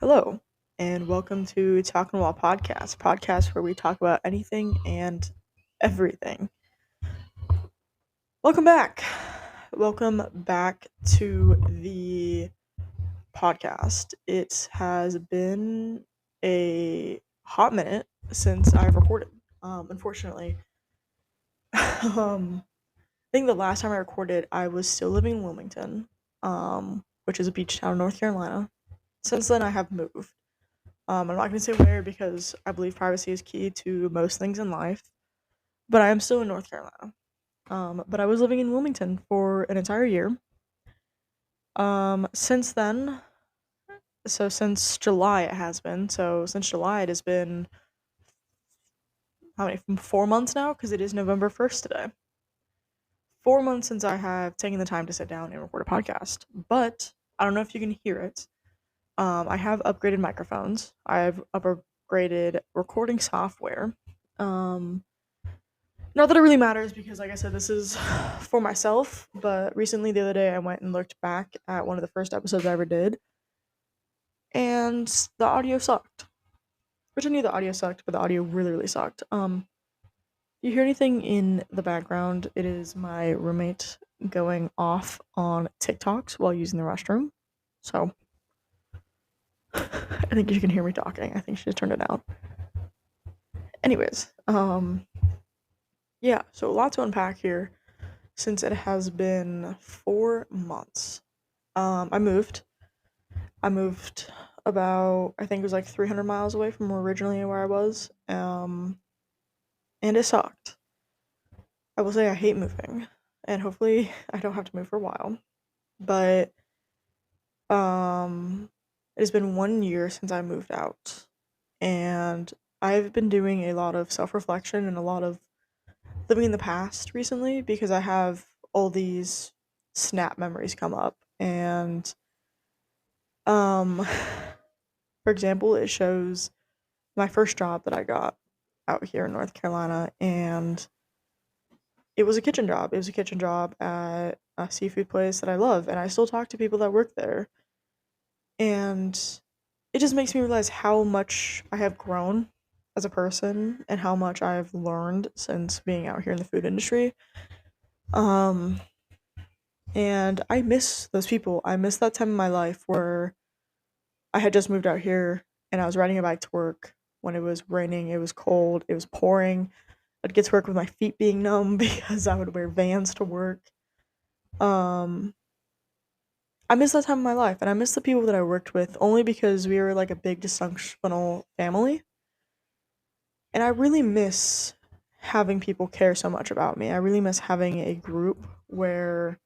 Hello, and welcome to Talking While podcast where we talk about anything and everything. Welcome back. Welcome back to the podcast. It has been a hot minute since I've recorded. Unfortunately, I think the last time I recorded, I was still living in Wilmington, which is a beach town in North Carolina. Since then, I have moved. I'm not going to say where because I believe privacy is key to most things in life, but I am still in North Carolina. But I was living in Wilmington for an entire year. Since then, so since July it has been. So since July it has been how many? 4 months now because it is November 1st today. 4 months since I have taken the time to sit down and record a podcast. But I don't know if you can hear it. I have upgraded microphones. I've upgraded recording software. Um, Not that it really matters because, like I said, this is for myself. But recently, the other day, I went and looked back at one of the first episodes I ever did, and the audio sucked. Which I knew the audio sucked, but the audio really, really sucked. You hear anything in the background? It is my roommate going off on TikToks while using the restroom. So I think you can hear me talking. I think she just turned it down. Anyways, yeah. So a lot to unpack here since it has been 4 months. I moved. I moved about I think it was like 300 miles away from originally where I was. And it sucked. I will say I hate moving, and hopefully I don't have to move for a while. But it has been 1 year since I moved out, and I've been doing a lot of self-reflection and a lot of living in the past recently because I have all these snap memories come up and um for example, it shows my first job that I got out here in North Carolina, and it was a kitchen job. It was a kitchen job at a seafood place that I love, and I still talk to people that work there. And it just makes me realize how much I have grown as a person and how much I've learned since being out here in the food industry. Um, and I miss those people. I miss that time in my life where I had just moved out here and I was riding a bike to work when it was raining, it was cold, it was pouring. I'd get to work with my feet being numb because I would wear Vans to work. Um, I miss that time of my life, and I miss the people that I worked with only because we were like a big dysfunctional family. And I really miss having people care so much about me. I really miss having a group where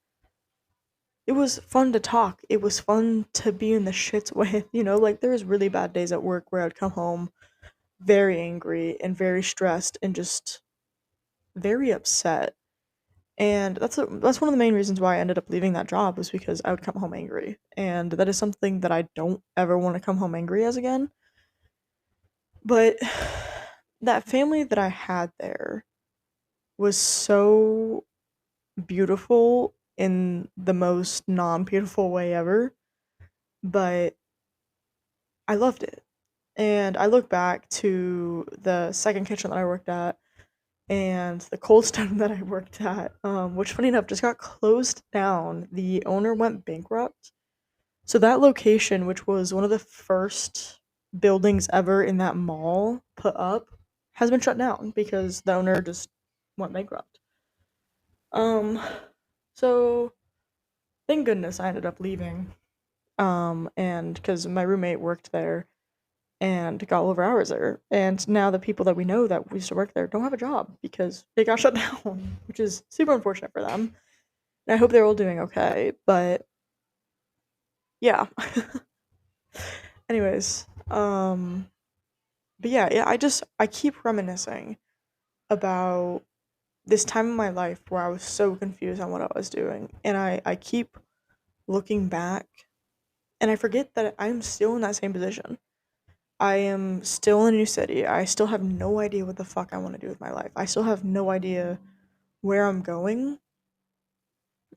it was fun to talk. It was fun to be in the shits with, like there was really bad days at work where I'd come home very angry and very stressed and just very upset. And that's one of the main reasons why I ended up leaving that job was because I would come home angry. And that is something that I don't ever want to come home angry as again. But that family that I had there was so beautiful in the most non-beautiful way ever, but I loved it. And I look back to the second kitchen that I worked at and the Cold Stone that I worked at, which funny enough just got closed down. The owner went bankrupt. So that location, which was one of the first buildings ever in that mall put up, has been shut down because the owner just went bankrupt. Um, so thank goodness I ended up leaving. And because my roommate worked there and got all of our hours there. And now the people that we know that we used to work there don't have a job because they got shut down, which is super unfortunate for them. And I hope they're all doing okay. But yeah. Anyways, but yeah, I keep reminiscing about this time in my life where I was so confused on what I was doing. And I keep looking back and I forget that I'm still in that same position. I am still in a new city. I still have no idea what the fuck I want to do with my life. I still have no idea where I'm going,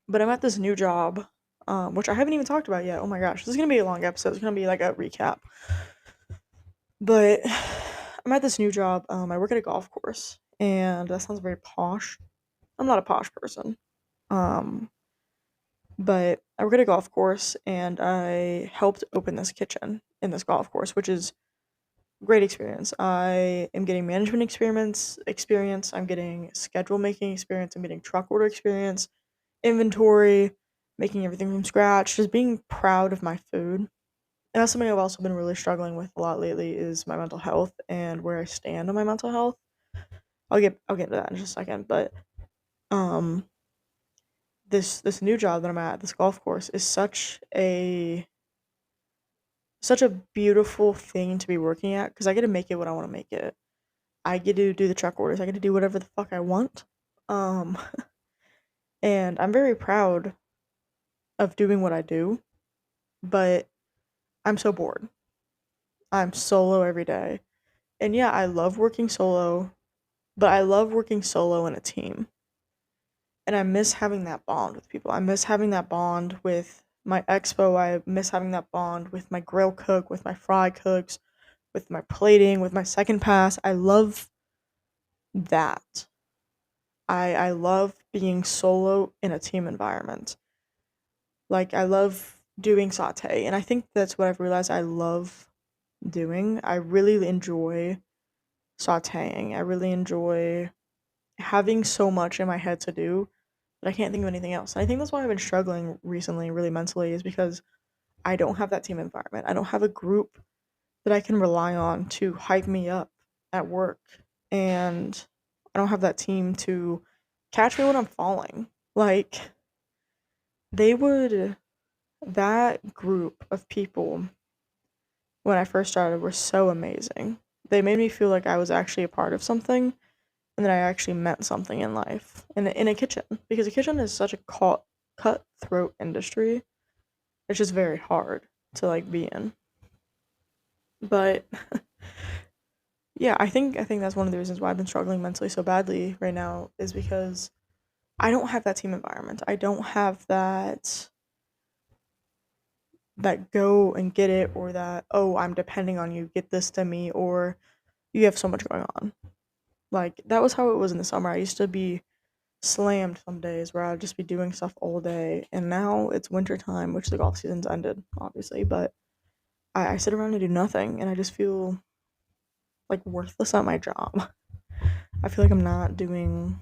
but I'm at this new job. which I haven't even talked about yet. Oh my gosh, this is gonna be a long episode. It's gonna be like a recap. But I'm at this new job. I work at a golf course, and that sounds very posh. I'm not a posh person. Um, but I work at a golf course, and I helped open this kitchen in this golf course, which is great experience. I am getting management experience. I'm getting schedule making experience. I'm getting truck order experience, inventory, making everything from scratch, just being proud of my food. And that's something I've also been really struggling with a lot lately is my mental health and where I stand on my mental health. I'll get into that in just a second, but um this new job that I'm at, this golf course, is such a beautiful thing to be working at because I get to make it what I want to make it. I get to do the truck orders. I get to do whatever the fuck I want. Um and I'm very proud of doing what I do, but I'm so bored. I'm solo every day. And yeah, I love working solo, but I love working solo in a team. And I miss having that bond with people. I miss having that bond with my expo. I miss having that bond with my grill cook, with my fry cooks, with my plating, with my second pass. I love that. I love being solo in a team environment. Like I love doing saute, and I think that's what I've realized I love doing. I really enjoy sauteing. I really enjoy having so much in my head to do that I can't think of anything else. And I think that's why I've been struggling recently, really mentally, is because I don't have that team environment. I don't have a group that I can rely on to hype me up at work. And I don't have that team to catch me when I'm falling. Like, they would, that group of people when I first started were so amazing. They made me feel like I was actually a part of something and that I actually meant something in life in a kitchen because a kitchen is such a cutthroat industry. It's just very hard to like be in. But yeah, I think that's one of the reasons why I've been struggling mentally so badly right now is because I don't have that team environment. I don't have that go and get it or that oh, I'm depending on you, get this to me or you have so much going on. Like that was how it was in the summer. I used to be slammed some days where I'd just be doing stuff all day. And now it's winter time, which the golf season's ended, obviously, but I sit around and do nothing and I just feel like worthless at my job. I feel like I'm not doing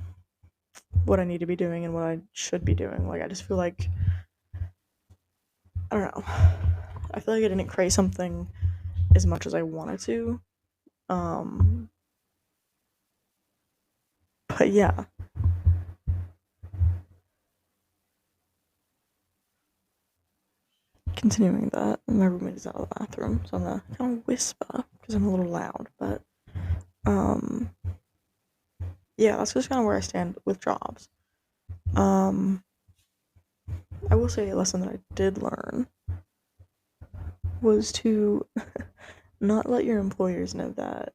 what I need to be doing and what I should be doing. Like I just feel like I don't know. I feel like I didn't create something as much as I wanted to. Um but yeah, continuing that, my roommate is out of the bathroom, so I'm gonna kind of whisper because I'm a little loud, but um yeah, that's just kind of where I stand with jobs. Um, I will say a lesson that I did learn was to not let your employers know that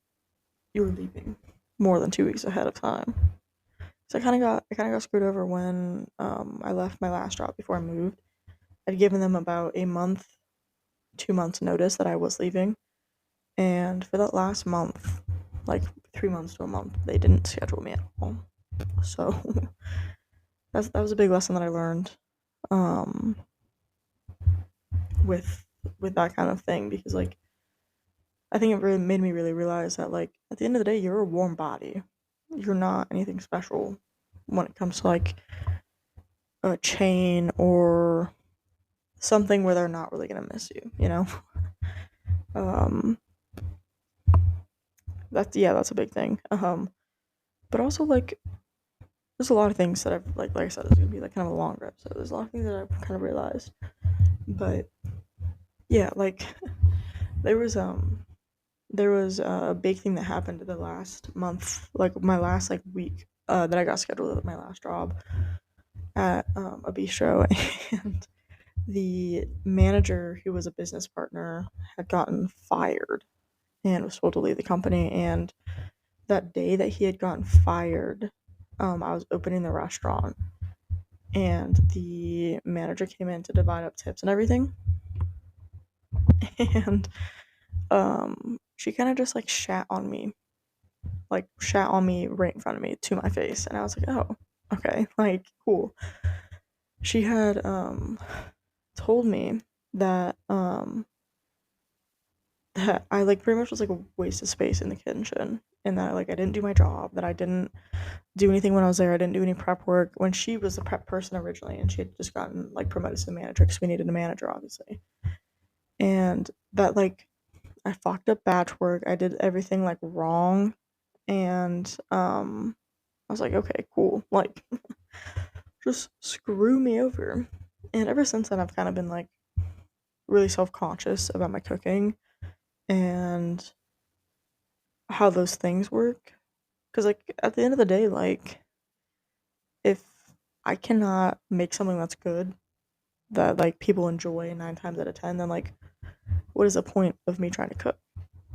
you're leaving more than 2 weeks ahead of time. So I kind of got screwed over when I left my last job before I moved. I'd given them about a month, 2 months notice that I was leaving, and for that last month, like 3 months to a month, they didn't schedule me at all. So that was a big lesson that I learned. Um, with that kind of thing because like I think it really made me really realize that like at the end of the day you're a warm body. You're not anything special when it comes to like a chain or something where they're not really gonna miss you, you know? Um that's a big thing. But also like there's a lot of things that I've like I said, it's gonna be like kind of a longer episode. There's a lot of things that I've kind of realized. But yeah, like there was um there was a big thing that happened the last month, like my last like week that I got scheduled at my last job at a bistro, and the manager, who was a business partner, had gotten fired and was told to leave the company. And that day that he had gotten fired, I was opening the restaurant, and the manager came in to divide up tips and everything. And she kind of just like shat on me right in front of me to my face, and I was like, oh, okay, like cool. She had told me that that I like pretty much was like a waste of space in the kitchen, and that like I didn't do my job, that I didn't do anything when I was there, I didn't do any prep work when she was the prep person originally, and she had just gotten like promoted to the manager because we needed a manager, obviously. And that like I fucked up batch work, I did everything like wrong, and I was like, okay, cool, like just screw me over. And ever since then, I've kind of been like really self conscious about my cooking and how those things work. Because, like, at the end of the day, like, if I cannot make something that's good, that like people enjoy 9 times out of 10, then like, what is the point of me trying to cook?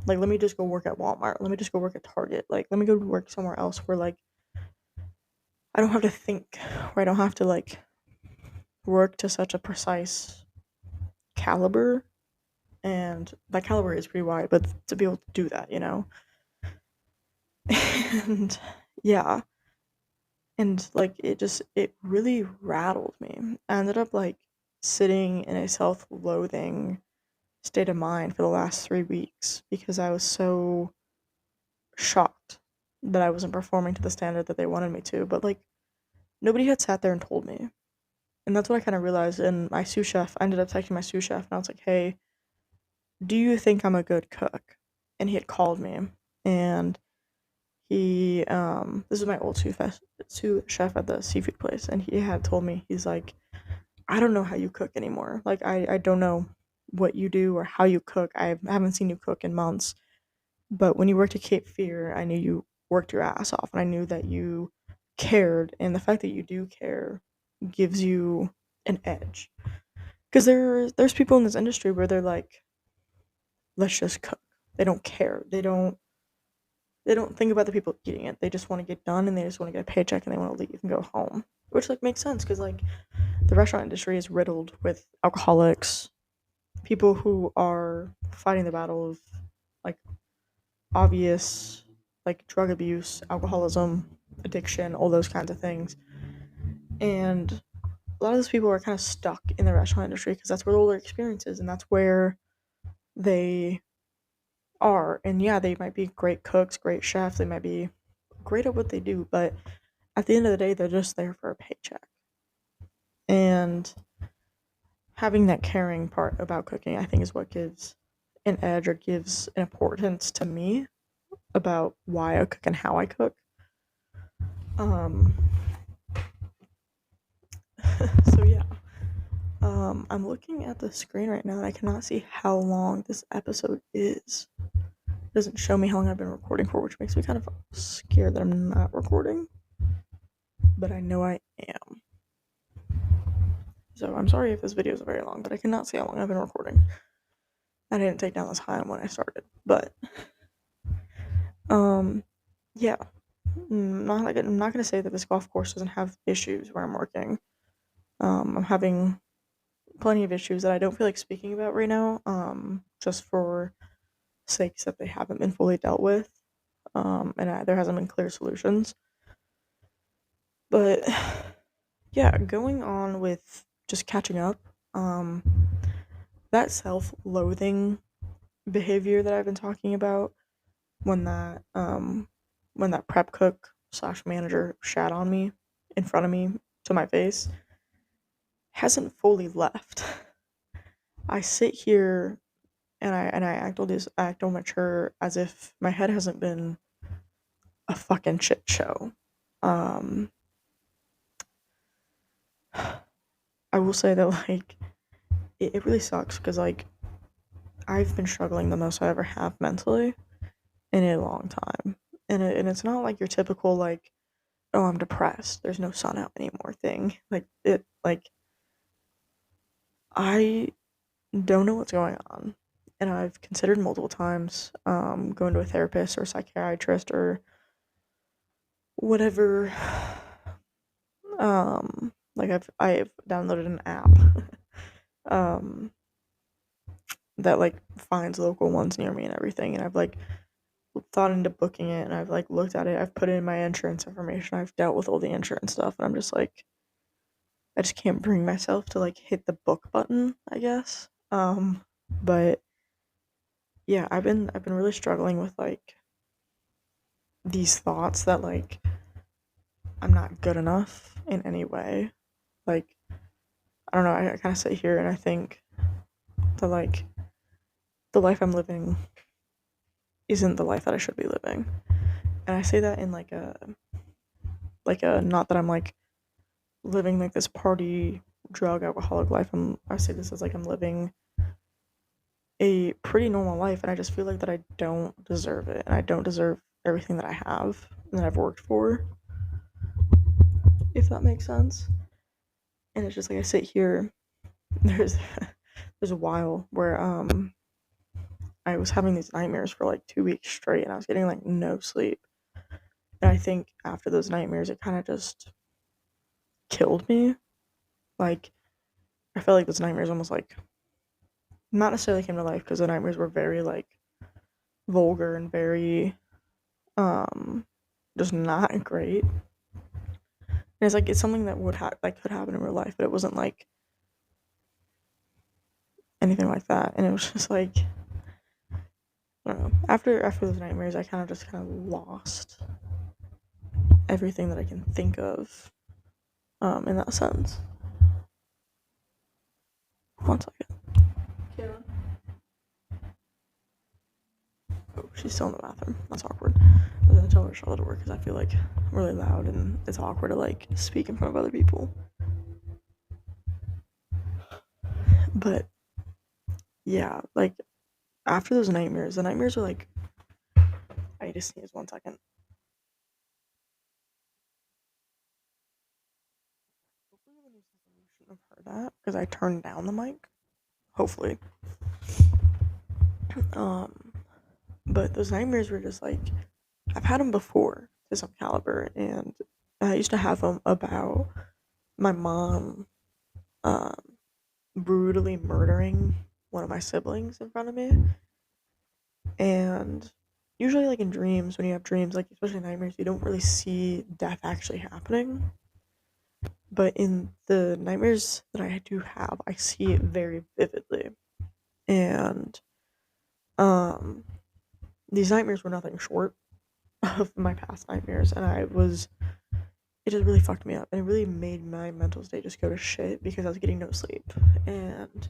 Like, let me just go work at Walmart. Let me just go work at Target. Like, let me go work somewhere else where like I don't have to think, where I don't have to like work to such a precise caliber. And that caliber is pretty wide, but to be able to do that, you know? And yeah, and like it really rattled me. I ended up like sitting in a self-loathing state of mind for the last 3 weeks because I was so shocked that I wasn't performing to the standard that they wanted me to. But like nobody had sat there and told me. And that's what I kind of realized. And my sous chef, I ended up texting my sous chef and I was like, hey, do you think I'm a good cook? And he had called me, and this is my old sous chef at the seafood place, and he had told me, he's like, I don't know how you cook anymore. Like I don't know what you do or how you cook. I haven't seen you cook in months. But when you worked at Cape Fear, I knew you worked your ass off, and I knew that you cared, and the fact that you do care gives you an edge. Because there's people in this industry where they're like, let's just cook. They don't care. They don't think about the people eating it. They just want to get done, and they just want to get a paycheck, and they want to leave and go home. Which like makes sense because like the restaurant industry is riddled with alcoholics, people who are fighting the battle of like obvious like drug abuse, alcoholism, addiction, all those kinds of things. And a lot of those people are kind of stuck in the restaurant industry because that's where all their experience is, and that's where they are. And yeah, they might be great cooks, great chefs, they might be great at what they do, but at the end of the day, they're just there for a paycheck. And having that caring part about cooking, I think, is what gives an edge or gives an importance to me about why I cook and how I cook. Um, so yeah, I'm looking at the screen right now and I cannot see how long this episode is. It doesn't show me how long I've been recording for, which makes me kind of scared that I'm not recording. But I know I am. So I'm sorry if this video is very long, but I cannot see how long I've been recording. I didn't take down the time when I started, but yeah. I'm not gonna say that this golf course doesn't have issues where I'm working. I'm having plenty of issues that I don't feel like speaking about right now. Just for sakes that they haven't been fully dealt with. There hasn't been clear solutions. But yeah, going on with just catching up. Um, that self-loathing behavior that I've been talking about when that prep cook slash manager shat on me in front of me to my face hasn't fully left. I sit here and I act all mature as if my head hasn't been a fucking shit show. Um, I will say that like it really sucks because like I've been struggling the most I ever have mentally in a long time, and it's not like your typical like, oh, I'm depressed, there's no sun out anymore thing. Like I don't know what's going on, and I've considered multiple times going to a therapist or a psychiatrist or whatever Like I've downloaded an app um that like finds local ones near me and everything, and I've like thought into booking it, and I've like looked at it, I've put in my insurance information, I've dealt with all the insurance stuff, and I'm just like I just can't bring myself to like hit the book button, I guess. But yeah, I've been really struggling with like these thoughts that like I'm not good enough in any way. Like I don't know, I kind of sit here and I think that like the life I'm living isn't the life that I should be living. And I say that in like a not that I'm like living like this party drug alcoholic life. I say this as like I'm living a pretty normal life, and I just feel like that I don't deserve it, and I don't deserve everything that I have and that I've worked for, if that makes sense. And it's just like I sit here. There's there's a while where I was having these nightmares for like 2 weeks straight, and I was getting like no sleep. And I think after those nightmares, it kind of just killed me. Like I felt like those nightmares almost like not necessarily came to life because the nightmares were very like vulgar and very um just not great. And it's like it's something that like could happen in real life, but it wasn't like anything like that. And it was just like I don't know. After those nightmares, I kind of lost everything that I can think of in that sense. One second. Kayla. Oh, she's still in the bathroom. That's awkward. I was gonna tell her to shut the door because I feel like I'm really loud and it's awkward to like speak in front of other people. But yeah, like after those nightmares, the nightmares are like I need to sneeze 1 second. Hopefully the new system you shouldn't have heard that because I turned down the mic. Hopefully. Um, but those nightmares were just like I've had them before to some caliber, and I used to have them about my mom um, brutally murdering one of my siblings in front of me. And usually, like in dreams, when you have dreams, like especially nightmares, you don't really see death actually happening. But in the nightmares that I do have, I see it very vividly. And um, these nightmares were nothing short of my past nightmares, and it just really fucked me up, and it really made my mental state just go to shit because I was getting no sleep, and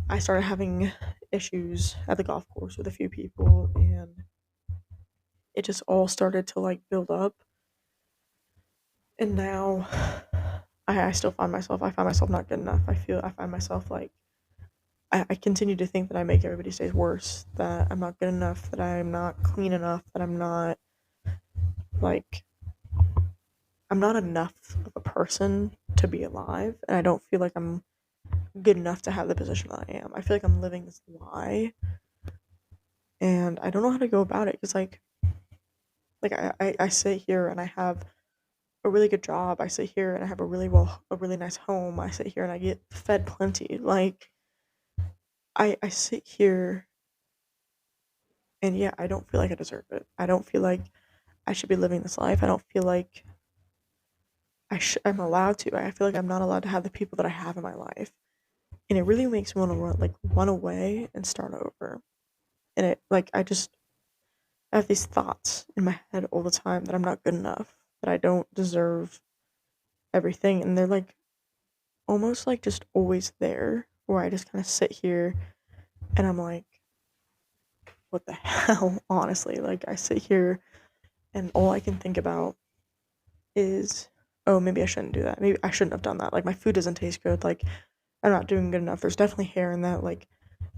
I started having issues at the golf course with a few people, and it just all started to like build up, and now I still I find myself not good enough. I find myself like I continue to think that I make everybody's days worse, that I'm not good enough, that I'm not clean enough, that like I'm not enough of a person to be alive, and I don't feel like I'm good enough to have the position that I am. I feel like I'm living this lie, and I don't know how to go about it because I sit here and I have a really good job. I sit here and I have a really nice home. I sit here and I get fed plenty. Like I sit here and yeah, I don't feel like I deserve it. I don't feel like I should be living this life. I don't feel like I'm allowed to. I feel like I'm not allowed to have the people that I have in my life. And it really makes me want to run away and start over. And it like I have these thoughts in my head all the time that I'm not good enough, that I don't deserve everything, and they're like almost like just always there, where I just kind of sit here and I'm like, what the hell? Honestly, like I sit here and all I can think about is, oh, maybe I shouldn't do that. Maybe I shouldn't have done that. Like my food doesn't taste good. Like I'm not doing good enough. There's definitely hair in that. Like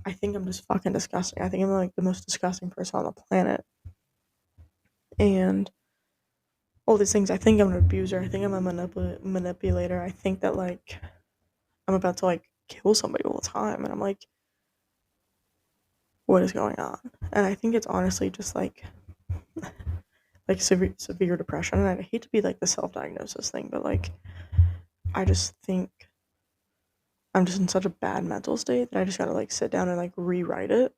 I think I'm just fucking disgusting. I think I'm like the most disgusting person on the planet. And all these things. I think I'm an abuser. I think I'm a manipulator. I think that like I'm about to like kill somebody all the time, and I'm like, what is going on? And I think it's honestly just like severe depression. And I hate to be like the self diagnosis thing, but like I just think I'm just in such a bad mental state that I just gotta like sit down and like rewrite it.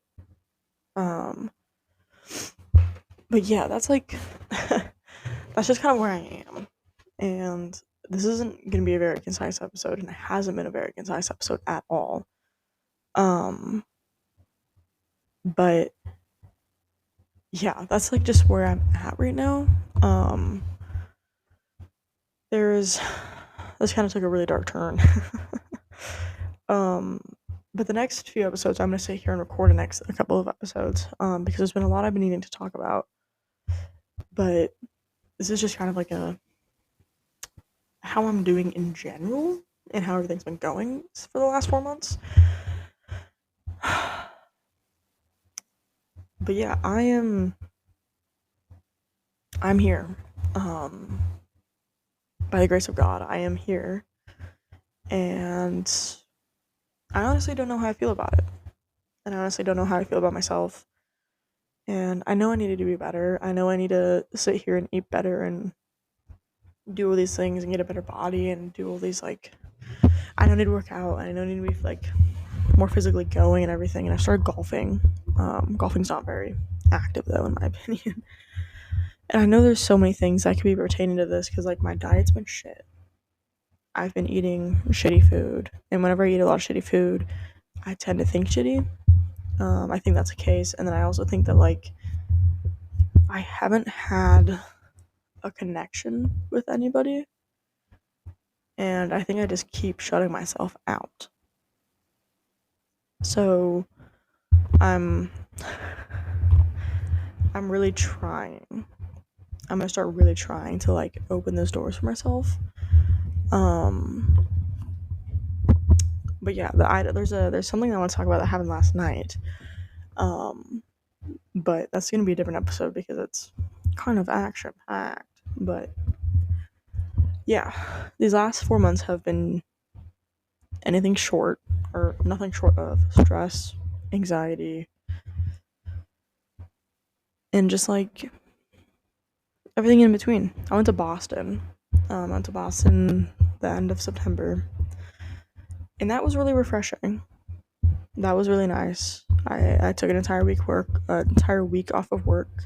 Um, but yeah, that's like that's just kind of where I am. And this isn't gonna be a very concise episode, and it hasn't been a very concise episode at all. Um, but yeah, that's like just where I'm at right now. Um, there's this kind of took a really dark turn. um, but the next few episodes, I'm gonna sit here and record a couple of episodes. Because there's been a lot I've been needing to talk about. But this is just kind of like a how I'm doing in general and how everything's been going for the last 4 months. But yeah, I'm here. Um, by the grace of God, I am here. And I honestly don't know how I feel about it. And I honestly don't know how I feel about myself. And I know I need to be better. I know I need to sit here and eat better and do all these things and get a better body and do all these like I don't need to work out. I know I need to be like more physically going and everything. And I started golfing. Golfing's not very active though, in my opinion. And I know there's so many things that could be pertaining to this because like my diet's been shit. I've been eating shitty food, and whenever I eat a lot of shitty food, I tend to think shitty. I think that's the case, and then I also think that like I haven't had a connection with anybody, and I think I just keep shutting myself out. So I'm I'm really trying. I'm gonna start really trying to like open those doors for myself. Um, but yeah, there's something I want to talk about that happened last night. Um, but that's gonna be a different episode because it's kind of action packed. But yeah, these last 4 months have been anything short or nothing short of stress, anxiety, and just like everything in between. I went to Boston. I went to Boston the end of September, and that was really refreshing. That was really nice. I took an entire week off of work.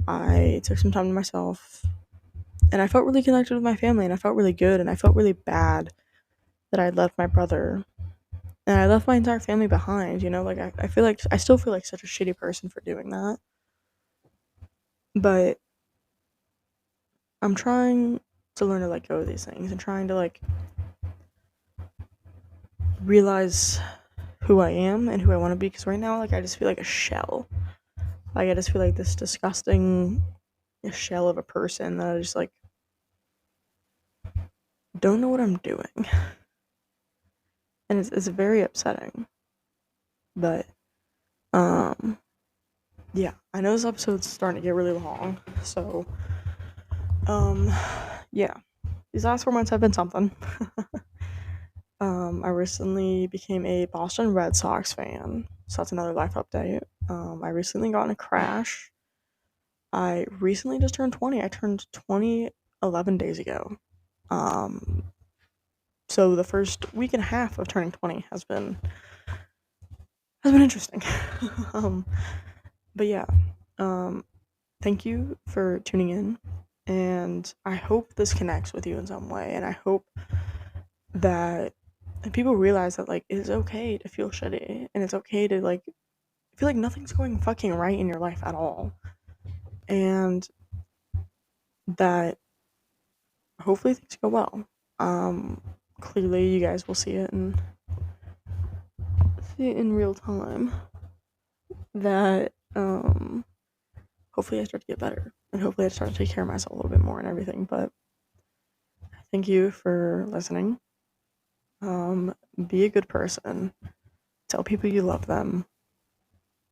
I took some time to myself, and I felt really connected with my family, and I felt really good, and I felt really bad that I left my brother, and I left my entire family behind. You know, like I feel like I still feel like such a shitty person for doing that, but I'm trying to learn to let go of these things and trying to like realize who I am and who I want to be. Because right now, like I just feel like a shell. Like I just feel like this disgusting shell of a person that I just like don't know what I'm doing, and it's very upsetting. But um, yeah, I know this episode's starting to get really long, so um, yeah, these last 4 months have been something. I recently became a Boston Red Sox fan, so that's another life update. I recently got in a crash. I recently just turned 20. I turned 20 11 days ago. Um, so the first week and a half of turning 20 has been interesting. um, but yeah, um, thank you for tuning in, and I hope this connects with you in some way, and I hope that people realize that like it's okay to feel shitty, and it's okay to like feel like nothing's going fucking right in your life at all, and that hopefully things go well. Um, Clearly you guys will see it in real time that hopefully I start to get better, and hopefully I start to take care of myself a little bit more and everything. But thank you for listening. Be a good person. Tell people you love them.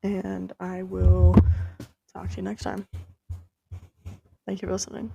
And I will talk to you next time. Thank you for listening.